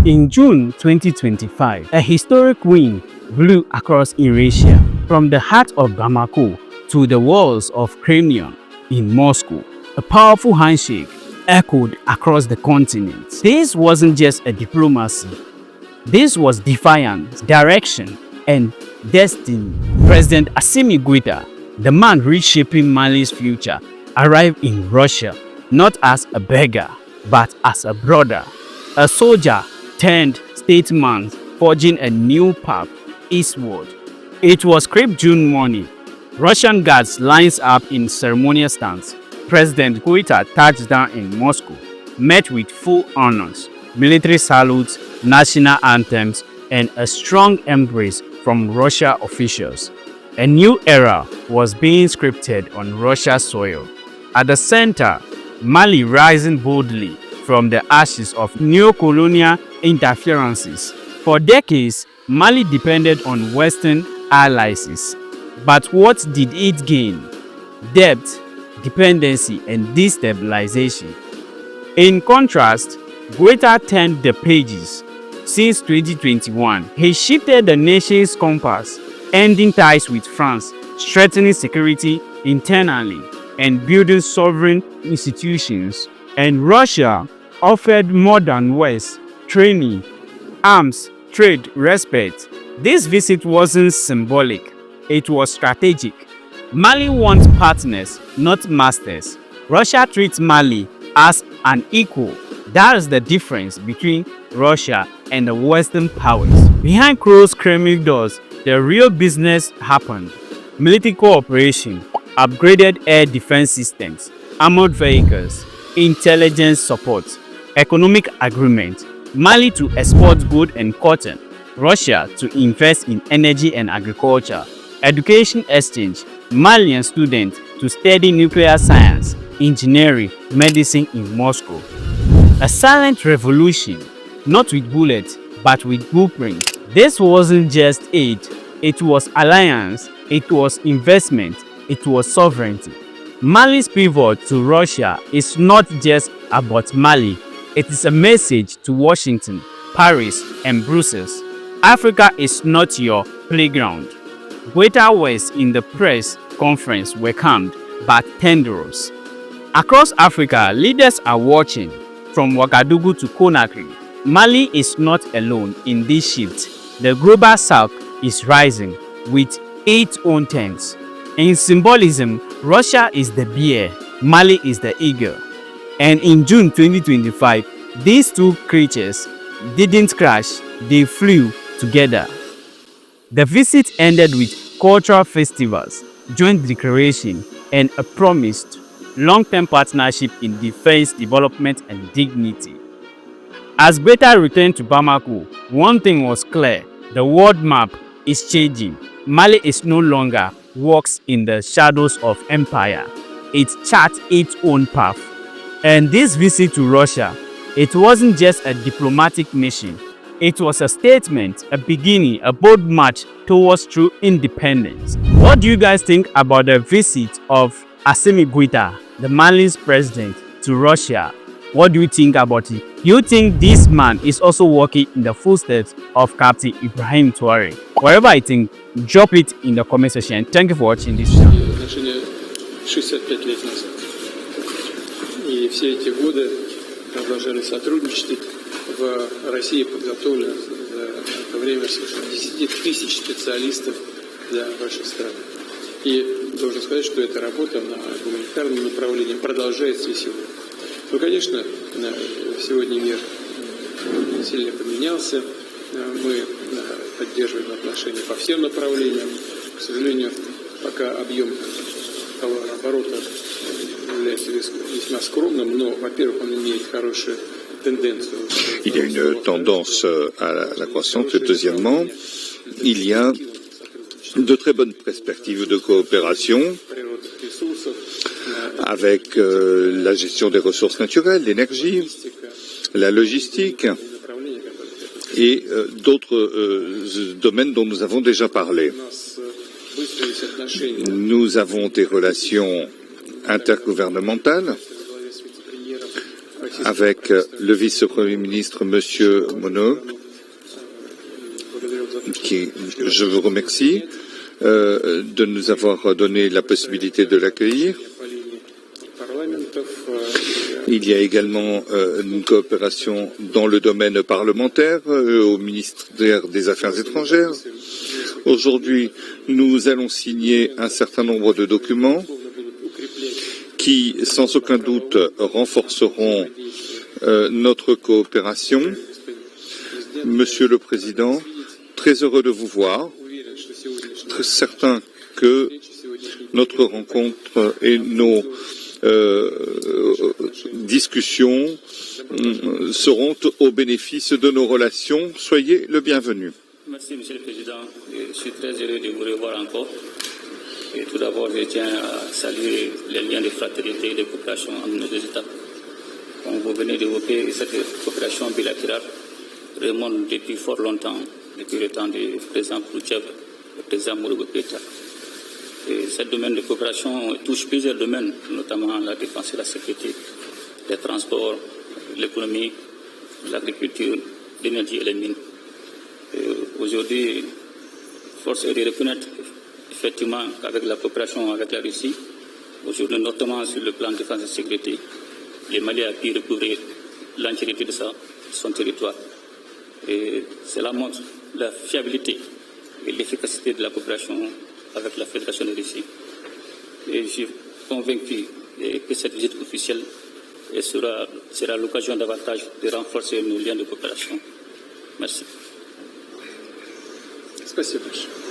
In June 2025, a historic wind blew across Eurasia, from the heart of Bamako to the walls of Kremlin in Moscow. A powerful handshake echoed across the continent. This wasn't just a diplomacy. This was defiance, direction, and destiny. President Assimi Goïta, the man reshaping Mali's future, arrived in Russia not as a beggar, but as a brother, a soldier-turned-statesman forging a new path eastward. It was crisp June morning. Russian guards lined up in ceremonial stance. President Goïta touched down in Moscow, met with full honors, military salutes, national anthems, and a strong embrace from Russia officials. A new era was being scripted on Russia's soil. At the center, Mali rising boldly from the ashes of neocolonial interferences. For decades, Mali depended on Western allies. But what did it gain? Debt, dependency, and destabilization. In contrast, Goïta turned the pages. Since 2021, he shifted the nation's compass, ending ties with France, strengthening security internally, and building sovereign institutions. And Russia offered more than West: training, arms, trade, respect. This visit wasn't symbolic, it was strategic. Mali wants partners, not masters. Russia treats Mali as an equal. That is the difference between Russia and the Western powers. Behind closed Kremlin doors, the real business happened. Military cooperation, upgraded air defense systems, armored vehicles, intelligence support, economic agreement. Mali to export gold and cotton, Russia to invest in energy and agriculture, education exchange, Malian students to study nuclear science, engineering, medicine in Moscow. A silent revolution, not with bullets, but with blueprints. This wasn't just aid, it was alliance, it was investment, it was sovereignty. Mali's pivot to Russia is not just about Mali, it is a message to Washington, Paris, and Brussels. Africa is not your playground. Goïta was in the press conference welcomed but tenderous. Across Africa, leaders are watching, from Ouagadougou to Conakry. Mali is not alone in this shift. The global south is rising with its own terms. In symbolism, Russia is the bear, Mali is the eagle. And in June 2025, these two creatures didn't crash, they flew together. The visit ended with cultural festivals, joint declaration, and a promised long-term partnership in defense, development, and dignity. As Goïta returned to Bamako, one thing was clear: the world map is changing. Mali is no longer walks in the shadows of empire. It charts its own path. And this visit to Russia, it wasn't just a diplomatic mission. It was a statement, a beginning, a bold march towards true independence. What do you guys think about the visit of Assimi Goïta, the Mali's president, to Russia? What do you think about it? Do you think this man is also walking in the footsteps of Captain Ibrahim Traoré? Whatever you think, drop it in the comment section. Thank you for watching this channel. 65 лет назад. И все эти годы продолжали сотрудничать. В России подготовлено за это время свыше 10 тысяч специалистов для вашей страны. И должен сказать, что эта работа на гуманитарном направлении продолжается и сегодня. Ну, конечно, сегодня мир сильно поменялся. Мы поддерживаем отношения по всем направлениям. К сожалению, пока объем товарооборота является весьма скромным, но, во-первых, он имеет хорошую тенденцию. Il y a une tendance à la croissance. Et deuxièmement, il y a de très bonnes perspectives de coopération avec la gestion des ressources naturelles, l'énergie, la logistique et d'autres domaines dont nous avons déjà parlé. Nous avons des relations intergouvernementales avec le vice-premier ministre, Monsieur Monod, qui, je vous remercie de nous avoir donné la possibilité de l'accueillir. Il y a également une coopération dans le domaine parlementaire au ministère des Affaires étrangères. Aujourd'hui, nous allons signer un certain nombre de documents qui, sans aucun doute, renforceront notre coopération. Monsieur le Président, très heureux de vous voir, très certain que notre rencontre et nos discussions seront au bénéfice de nos relations. Soyez le bienvenu. Merci, Monsieur le Président. Je suis très heureux de vous revoir encore. Et tout d'abord, je tiens à saluer les liens de fraternité et de coopération entre nos deux États. Comme vous venez d'évoquer, cette coopération bilatérale remonte depuis fort longtemps, depuis le temps du président Khrouchtchev, le président Goïta. Et ce domaine de coopération touche plusieurs domaines, notamment la défense et la sécurité, les transports, l'économie, l'agriculture, l'énergie et les mines. Aujourd'hui, force est de reconnaître effectivement qu'avec la coopération avec la Russie, aujourd'hui notamment sur le plan de défense et de sécurité, le Mali a pu recouvrir l'entièreté de son territoire. Et cela montre la fiabilité et l'efficacité de la coopération avec la Fédération de Russie. Et je suis convaincu que cette visite officielle sera l'occasion davantage de renforcer nos liens de coopération. Merci. Спасибо большое.